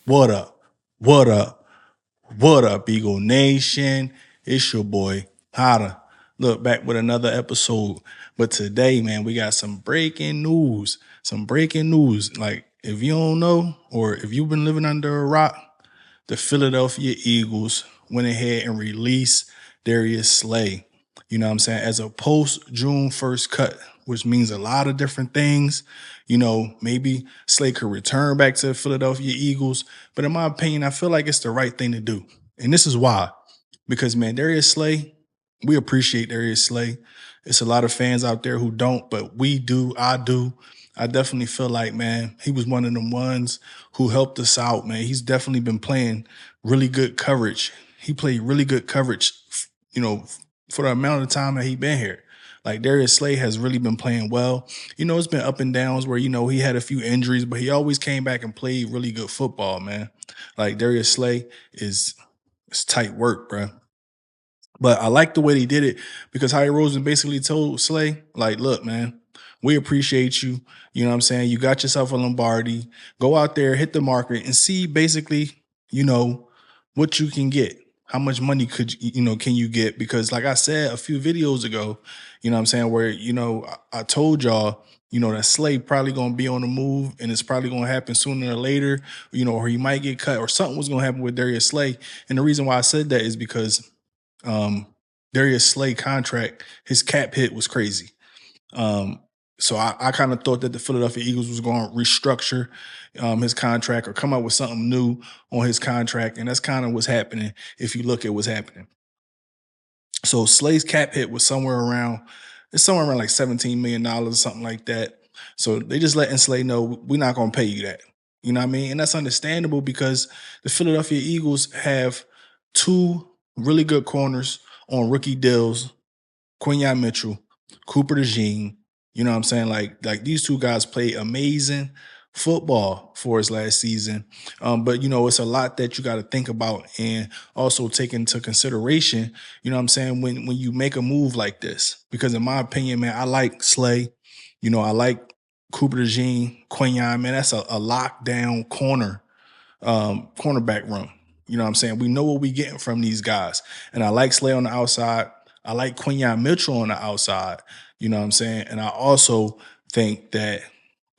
What up? What up? What up, Eagle Nation? It's your boy, Hotta. Look, back with another episode. But today, man, we got some breaking news. Some breaking news. Like, if you don't know, or if you've been living under a rock, the Philadelphia Eagles went ahead and released Darius Slay. You know what I'm saying? As a post June 1st cut, which means a lot of different things. You know, maybe Slay could return back to the Philadelphia Eagles. But in my opinion, I feel like it's the right thing to do. And this is why. Because, man, Darius Slay, we appreciate Darius Slay. It's a lot of fans out there who don't, but we do. I do. I definitely feel like, man, he was one of them ones who helped us out, man. He's definitely been playing really good coverage. He played really good coverage, you know, for the amount of time that he been here. Like Darius Slay has really been playing well. You know, it's been up and downs where, you know, he had a few injuries, but he always came back and played really good football, man. Like Darius Slay is it's tight work, bro. But I like the way they did it because Howie Roseman basically told Slay, like, look, man, we appreciate you. You know what I'm saying? You got yourself a Lombardi. Go out there, hit the market, and see basically, you know, what you can get. How much money can you get? Because like I said a few videos ago, you know what I'm saying, where, you know, I told y'all, you know, that Slay probably gonna be on the move and it's probably gonna happen sooner or later, you know, or he might get cut or something was gonna happen with Darius Slay. And the reason why I said that is because um, Darius Slay contract, his cap hit was crazy. Um, so I kind of thought that the Philadelphia Eagles was going to restructure his contract or come up with something new on his contract, and that's kind of what's happening if you look at what's happening. So Slay's cap hit was somewhere around like $17 million, something like that. So they just letting Slay know we're not going to pay you that. You know what I mean? And that's understandable because the Philadelphia Eagles have two really good corners on rookie deals, Quinyon Mitchell, Cooper DeJean. You know what I'm saying? Like these two guys play amazing football for us last season. But you know, it's a lot that you got to think about and also take into consideration, you know what I'm saying, when you make a move like this. Because in my opinion, man, I like Slay. You know, I like Cooper DeJean, Quinyon, man. That's a lockdown cornerback room. You know what I'm saying? We know what we getting from these guys. And I like Slay on the outside. I like Quinyon Mitchell on the outside. You know what I'm saying? And I also think that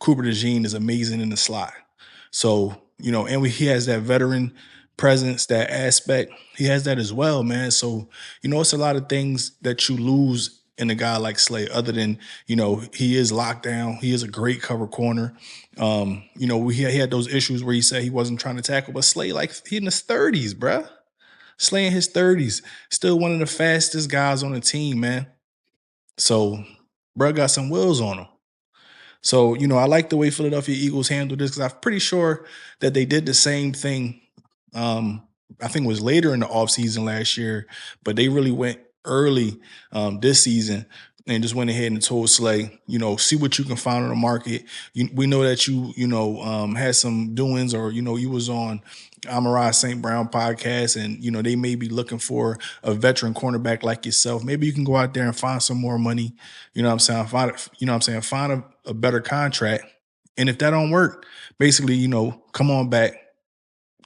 Cooper DeJean is amazing in the slot. So, you know, and he has that veteran presence, that aspect. He has that as well, man. So, you know, it's a lot of things that you lose in a guy like Slay, other than, you know, he is locked down. He is a great cover corner. You know, he had those issues where he said he wasn't trying to tackle, but Slay, like, he in his 30s, bruh. Slay in his 30s. Still one of the fastest guys on the team, man. So, bruh got some wheels on him. So, you know, I like the way Philadelphia Eagles handled this because I'm pretty sure that they did the same thing. Um, I think it was later in the offseason last year, but they really went early this season and just went ahead and told Slay, you know, see what you can find on the market. We know that had some doings, or, you know, you was on Amara St. Brown podcast, and, you know, they may be looking for a veteran cornerback like yourself. Maybe you can go out there and find some more money. You know what I'm saying? Find a better contract. And if that don't work, basically, you know, come on back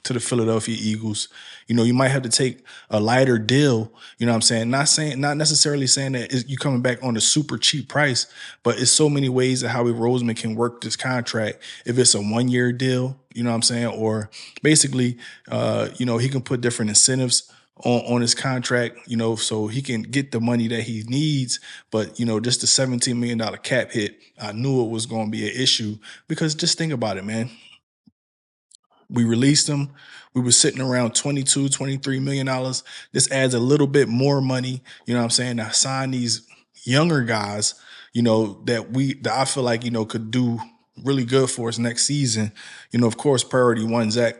to the Philadelphia Eagles. You know, you might have to take a lighter deal. You know what I'm saying? Not necessarily saying that you coming back on a super cheap price, but it's so many ways that Howie Roseman can work this contract. If it's a 1 year deal, you know what I'm saying? Or basically, you know, he can put different incentives on his contract, you know, so he can get the money that he needs. But, you know, just the $17 million cap hit, I knew it was going to be an issue because just think about it, man. We released him. We were sitting around 22, $23 million. This adds a little bit more money, you know what I'm saying, to sign these younger guys, you know, that I feel like, you know, could do really good for us next season. You know, of course, priority one, Zach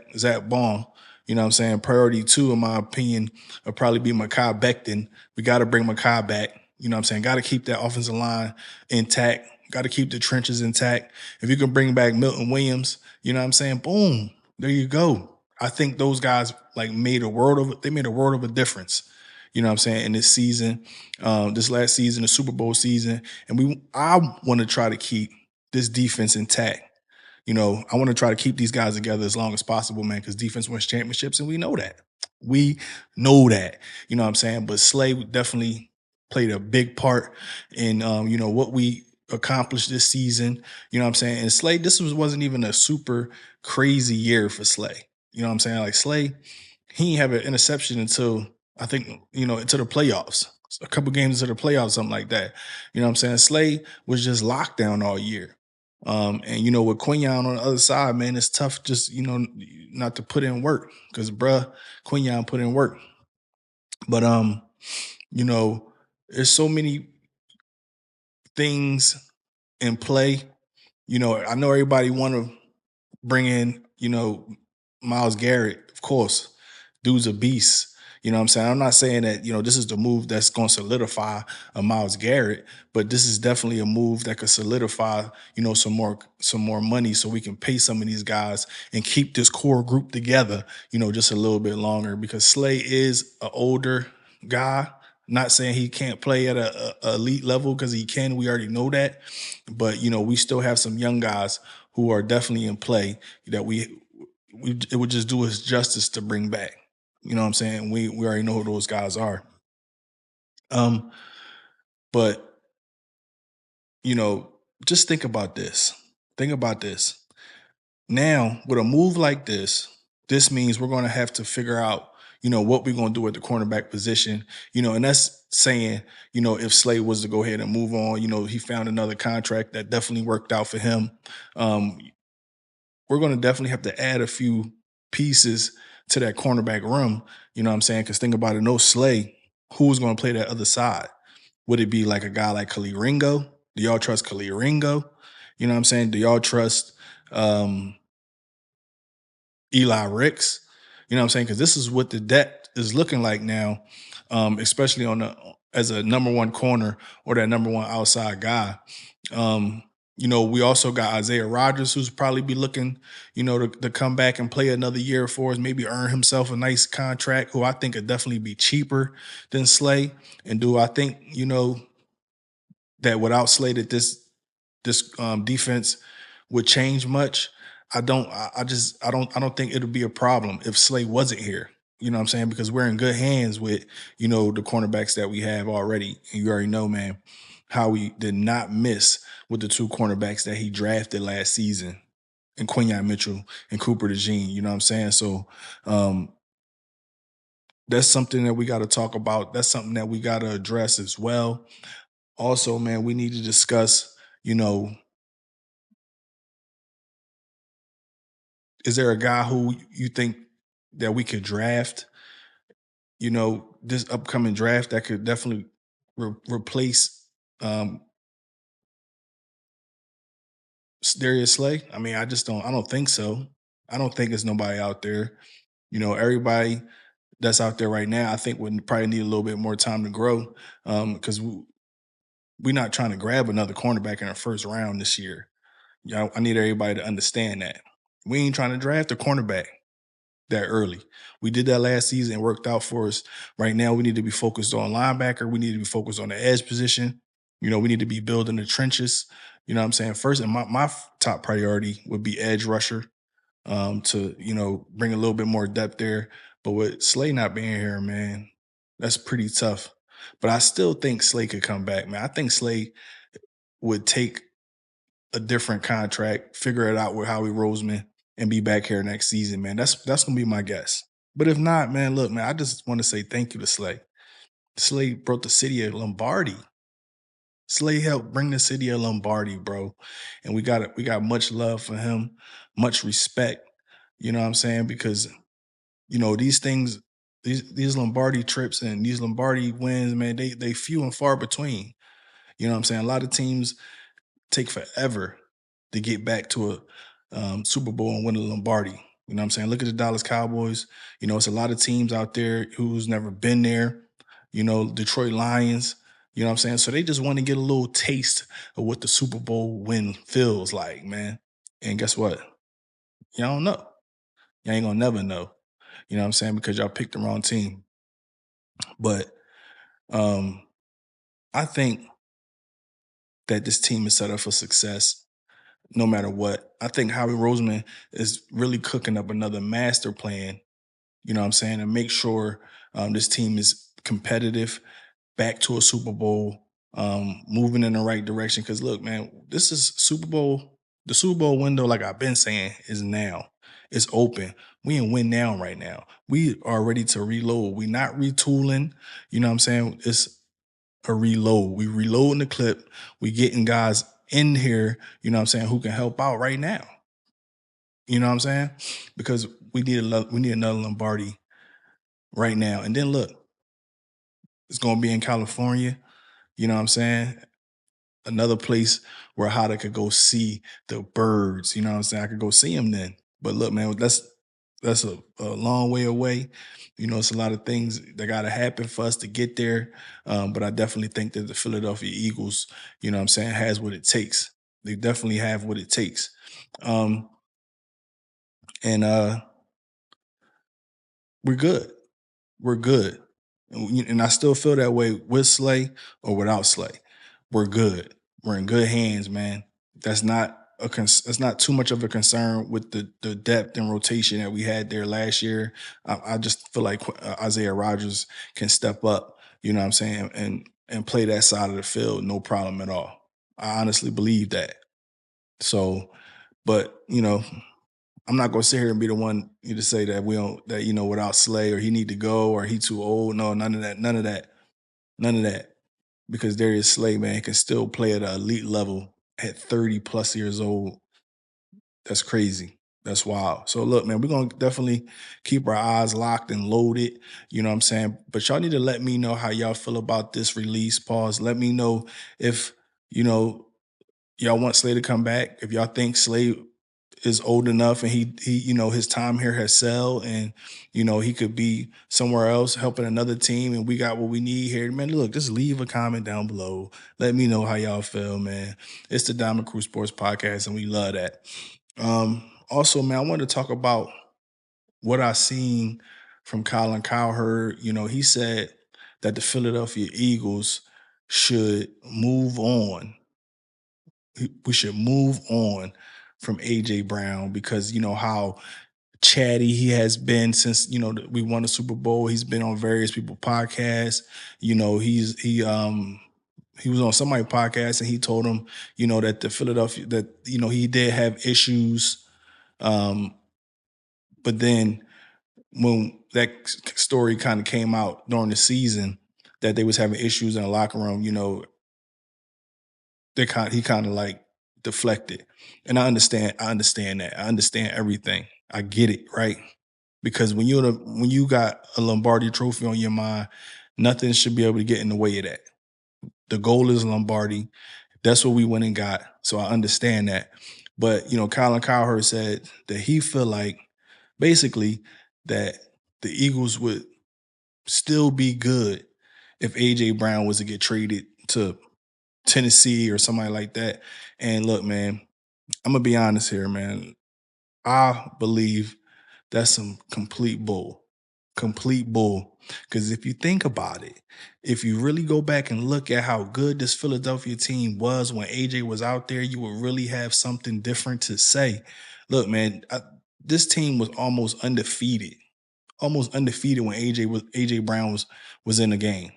Baum. You know what I'm saying? Priority two, in my opinion, will probably be Mekhi Becton. We got to bring Mekhi back. You know what I'm saying? Got to keep that offensive line intact. Got to keep the trenches intact. If you can bring back Milton Williams, you know what I'm saying? Boom. There you go. I think those guys like made a world of a difference. You know what I'm saying, in this season, this last season, the Super Bowl season. And I want to try to keep this defense intact. I want to try to keep these guys together as long as possible, man, because defense wins championships, and we know that. We know that. You know what I'm saying? But Slay definitely played a big part in what we accomplished this season. You know what I'm saying? And Slay, this wasn't even a super crazy year for Slay. You know what I'm saying? Like Slay, he didn't have an interception until I think, into the playoffs. A couple games into the playoffs, something like that. You know what I'm saying? Slay was just locked down all year. And with Quinyon on the other side, man, it's tough just, not to put in work because Quinyon put in work. But you know, there's so many things in play. I know everybody want to bring in, Miles Garrett, of course. Dude's a beast. You know what I'm saying? I'm not saying that, this is the move that's going to solidify a Miles Garrett, but this is definitely a move that could solidify, some more money so we can pay some of these guys and keep this core group together, just a little bit longer because Slay is an older guy. Not saying he can't play at a elite level because he can. We already know that, but we still have some young guys who are definitely in play that it would just do us justice to bring back. You know what I'm saying? We already know who those guys are. Um, but you know, just think about this. Think about this. Now, with a move like this means we're going to have to figure out, what we're going to do at the cornerback position, and that's saying, if Slade was to go ahead and move on, he found another contract that definitely worked out for him. Um, we're going to definitely have to add a few pieces to that cornerback room. You know what I'm saying? Because think about it, no Slay, who's going to play that other side? Would it be like a guy like Khalil Ringo? Do y'all trust Khalil Ringo? You know what I'm saying? Do y'all trust um, Eli Ricks? You know what I'm saying? Because this is what the depth is looking like now, especially as a number one corner or that number one outside guy. Um, we also got Isaiah Rodgers, who's probably be looking, to come back and play another year for us, maybe earn himself a nice contract, who I think could definitely be cheaper than Slay. And do I think, that without Slay that this defense would change much? I don't. I don't think it'll be a problem if Slay wasn't here. You know what I'm saying? Because we're in good hands with the cornerbacks that we have already. And you already know, man, how we did not miss with the two cornerbacks that he drafted last season, and Quinyon Mitchell and Cooper DeJean. You know what I'm saying? So um, that's something that we got to talk about. That's something that we got to address as well. Also, man, we need to discuss. You know, is there a guy who you think that we could draft, this upcoming draft that could definitely replace um Darius Slay? I mean, I don't think so. I don't think there's nobody out there. Everybody that's out there right now, I think would probably need a little bit more time to grow. Because we're not trying to grab another cornerback in our first round this year. I need everybody to understand that. We ain't trying to draft a cornerback that early. We did that last season and worked out for us. Right now, we need to be focused on linebacker. We need to be focused on the edge position. We need to be building the trenches. You know what I'm saying? First, and my top priority would be edge rusher, to, bring a little bit more depth there. But with Slay not being here, man, that's pretty tough. But I still think Slay could come back, man. I think Slay would take a different contract, figure it out with Howie Roseman, and be back here next season, man. That's gonna be my guess. But if not, man, look, man, I just want to say thank you to Slay. Slay brought the city of Lombardi. Slay helped bring the city of Lombardi, bro. And we got much love for him, much respect. You know what I'm saying? Because, these things, these Lombardi trips and these Lombardi wins, man, they few and far between. You know what I'm saying? A lot of teams take forever to get back to a Super Bowl and win a Lombardi. You know what I'm saying? Look at the Dallas Cowboys. It's a lot of teams out there who's never been there. Detroit Lions. You know what I'm saying? So they just want to get a little taste of what the Super Bowl win feels like, man. And guess what? Y'all don't know. Y'all ain't gonna never know. You know what I'm saying? Because y'all picked the wrong team. But um, I think that this team is set up for success. no matter what. I think Howie Roseman is really cooking up another master plan, you know what I'm saying, and make sure this team is competitive, back to a Super Bowl, moving in the right direction. Because look, man, this is Super Bowl. The Super Bowl window, like I've been saying, is now. It's open. We in win now right now. We are ready to reload. We not retooling. You know what I'm saying? It's a reload. We reloading the clip. We getting guys in here, you know what I'm saying, who can help out right now. You know what I'm saying? Because we need another Lombardi right now. And then look, it's gonna be in California. You know what I'm saying? Another place where Hada could go see the birds. You know what I'm saying? I could go see them then. But look, man, that's a long way away. You know, it's a lot of things that got to happen for us to get there. But I definitely think that the Philadelphia Eagles, you know what I'm saying, has what it takes. They definitely have what it takes. Um, and we're good. We're good. And I still feel that way with Slay or without Slay. We're good. We're in good hands, man. That's not too much of a concern with the depth and rotation that we had there last year. I just feel like Isaiah Rodgers can step up, you know what I'm saying, and play that side of the field, no problem at all. I honestly believe that. So, but I'm not gonna sit here and be the one you to say that we don't that without Slay or he need to go or he too old. No, none of that. None of that. None of that. Because Darius Slay, man, can still play at an elite level at 30 plus years old. That's crazy. That's wild. So look, man, we're gonna definitely keep our eyes locked and loaded. You know what I'm saying? But y'all need to let me know how y'all feel about this release. Pause. Let me know if you know y'all want Slay to come back. If y'all think Slay is old enough and he his time here has sailed and he could be somewhere else helping another team and we got what we need here, man, look, just leave a comment down below. Let me know how y'all feel, man. It's the Diamond Crew Sports Podcast and we love that. Also, man, I want to talk about what I seen from Colin Cowherd. He said that the Philadelphia Eagles should move on. We should move on from AJ Brown because how chatty he has been since we won the Super Bowl. He's been on various people podcasts. He was on somebody's podcast and he told him that the Philadelphia that he did have issues, but then when that story kind of came out during the season that they was having issues in the locker room, he kind of like deflected. And I understand that. I understand everything. I get it, right? Because when you got a Lombardi trophy on your mind, nothing should be able to get in the way of that. The goal is Lombardi. That's what we went and got. So I understand that. But Colin Cowherd said that he feel like basically that the Eagles would still be good if AJ Brown was to get traded to Tennessee or somebody like that. And look, man, I'm gonna be honest here, man. I believe that's some complete bull. Complete bull. Because if you think about it, if you really go back and look at how good this Philadelphia team was when AJ was out there, you would really have something different to say. Look, man, this team was almost undefeated when AJ Brown was in the game.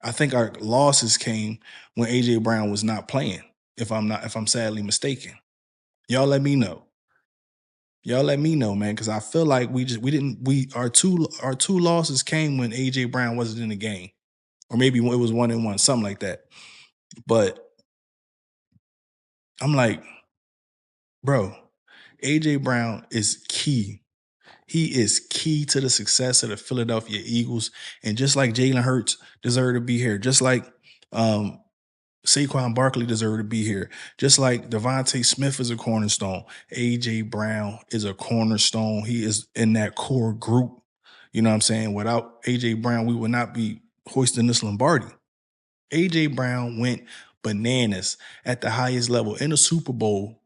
I think our losses came when AJ Brown was not playing. If I'm sadly mistaken, y'all let me know. Y'all let me know, man, because I feel like our two losses came when AJ Brown wasn't in the game, or maybe it was 1-1, something like that. But I'm like, bro, AJ Brown is key. He is key to the success of the Philadelphia Eagles, and just like Jalen Hurts deserved to be here, just like Saquon Barkley deserved to be here. Just like Devontae Smith is a cornerstone, A.J. Brown is a cornerstone. He is in that core group. You know what I'm saying? Without A.J. Brown, we would not be hoisting this Lombardi. A.J. Brown went bananas at the highest level in the Super Bowl.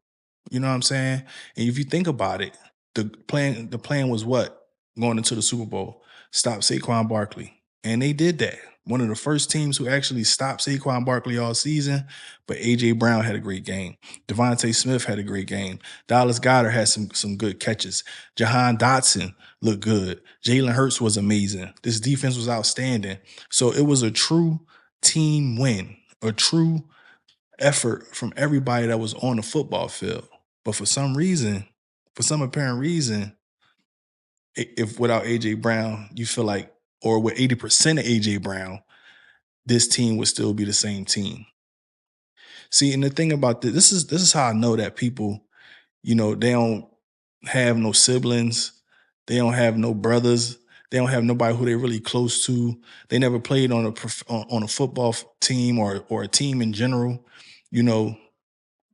You know what I'm saying? And if you think about it, the plan was what? Going into the Super Bowl. Stop Saquon Barkley. And they did that. one of the first teams who actually stopped Saquon Barkley all season, but AJ Brown had a great game. Devontae Smith had a great game. Dallas Goedert had some good catches. Jahan Dotson looked good. Jalen Hurts was amazing. This defense was outstanding. So it was a true team win, a true effort from everybody that was on the football field. But for some reason, for some apparent reason, if without AJ Brown, you feel like, or with 80% of AJ Brown, this team would still be the same team. See, and the thing about this is how I know that people, they don't have no siblings, they don't have no brothers, they don't have nobody who they're really close to. They never played on on a football team or a team in general. You know,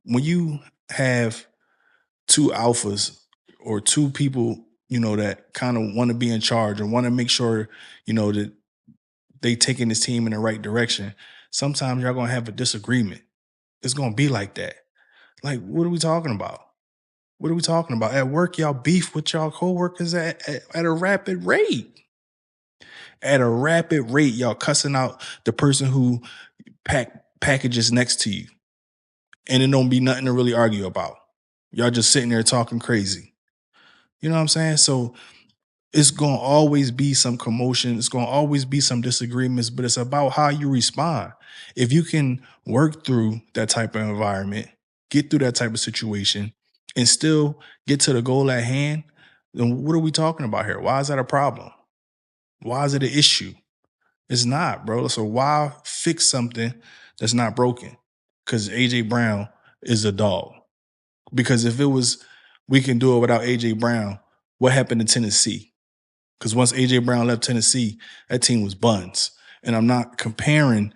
when you have two alphas or two people, that kind of want to be in charge and want to make sure, that they taking this team in the right direction, sometimes y'all gonna have a disagreement. It's gonna be like that. Like, what are we talking about? What are we talking about? At work, y'all beef with y'all coworkers at a rapid rate. At a rapid rate, y'all cussing out the person who packages next to you. And it don't be nothing to really argue about. Y'all just sitting there talking crazy. You know what I'm saying? So it's going to always be some commotion. It's going to always be some disagreements, but it's about how you respond. If you can work through that type of environment, get through that type of situation, and still get to the goal at hand, then what are we talking about here? Why is that a problem? Why is it an issue? It's not, bro. So why fix something that's not broken? Because AJ Brown is a dog. Because if it was, we can do it without AJ Brown, what happened in Tennessee? Because once AJ Brown left Tennessee, that team was buns. And I'm not comparing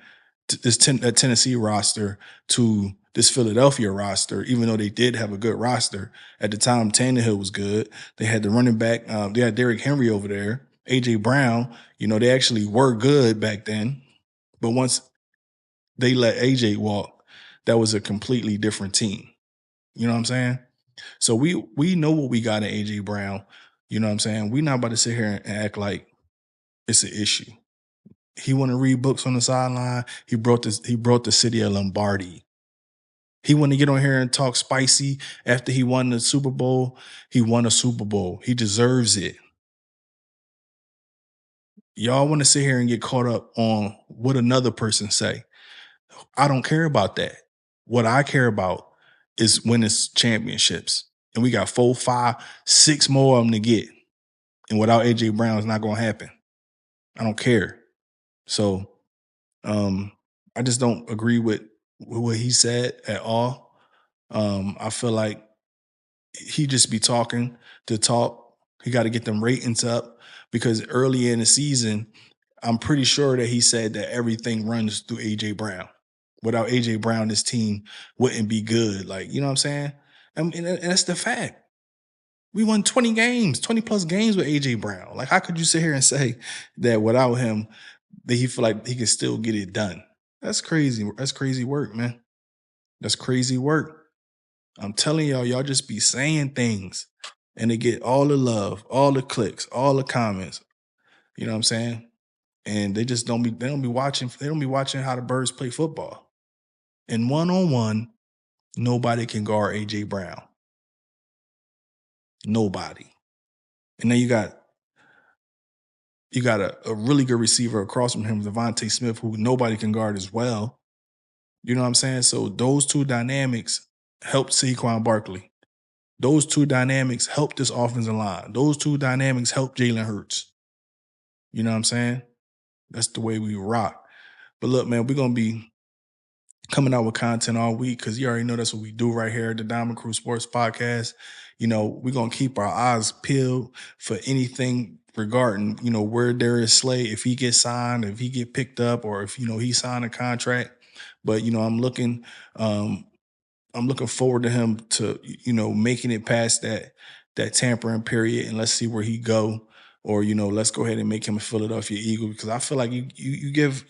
that Tennessee roster to this Philadelphia roster, even though they did have a good roster. At the time, Tannehill was good. They had the running back. They had Derrick Henry over there. AJ Brown, they actually were good back then. But once they let AJ walk, that was a completely different team. You know what I'm saying? So we know what we got in AJ Brown. You know what I'm saying? We're not about to sit here and act like it's an issue. He want to read books on the sideline. He brought the city of Lombardi. He want to get on here and talk spicy after he won the Super Bowl. He won a Super Bowl. He deserves it. Y'all want to sit here and get caught up on what another person say. I don't care about that. What I care about is winning championships. And we got 4, 5, 6 more of them to get. And without AJ Brown, it's not going to happen. I don't care. So I just don't agree with what he said at all. I feel like he just be talking to talk. He got to get them ratings up because early in the season, I'm pretty sure that he said that everything runs through AJ Brown. Without AJ Brown, this team wouldn't be good. Like, you know what I'm saying? And that's the fact. We won 20 games, 20 plus games with AJ Brown. Like, how could you sit here and say that without him, that he feel like he can still get it done? That's crazy. That's crazy work, man. That's crazy work. I'm telling y'all just be saying things and they get all the love, all the clicks, all the comments. You know what I'm saying? And they don't be watching how the birds play football. And one-on-one, nobody can guard AJ Brown. Nobody. And then you got a really good receiver across from him, Devontae Smith, who nobody can guard as well. You know what I'm saying? So those two dynamics helped Saquon Barkley. Those two dynamics helped this offensive line. Those two dynamics helped Jalen Hurts. You know what I'm saying? That's the way we rock. But look, man, we're going to be coming out with content all week because you already know that's what we do right here at the Diamond Crew Sports Podcast. We're going to keep our eyes peeled for anything regarding, where Darius Slay, if he gets signed, if he get picked up, or if, he signed a contract. But, I'm looking forward to him to, making it past that tampering period, and let's see where he go. Or, let's go ahead and make him a Philadelphia Eagle, because I feel like you give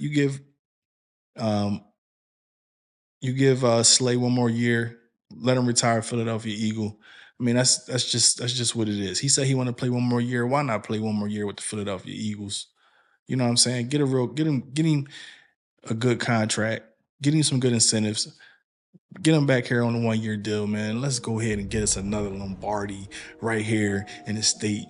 Slay one more year, let him retire Philadelphia Eagle. I mean, that's just what it is. He said he want to play one more year. Why not play one more year with the Philadelphia Eagles? You know what I'm saying? Get him a good contract, get him some good incentives, get him back here on the 1 year deal, man. Let's go ahead and get us another Lombardi right here in the state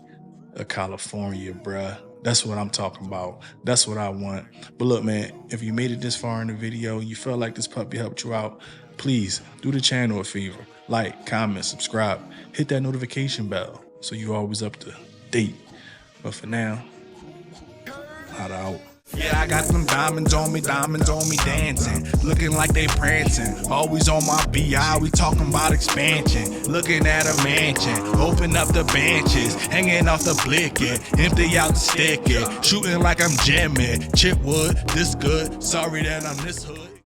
of California, bruh. That's what I'm talking about. That's what I want. But look, man, if you made it this far in the video and you felt like this puppy helped you out, please do the channel a favor. Like, comment, subscribe, hit that notification bell so you're always up to date. But for now, hot out. Yeah, I got them diamonds on me dancing, looking like they prancing. Always on my BI, we talking about expansion. Looking at a mansion, open up the benches, hanging off the blicket, empty out the stick it, shooting like I'm Jimmy. Chipwood, this good, sorry that I'm this hood.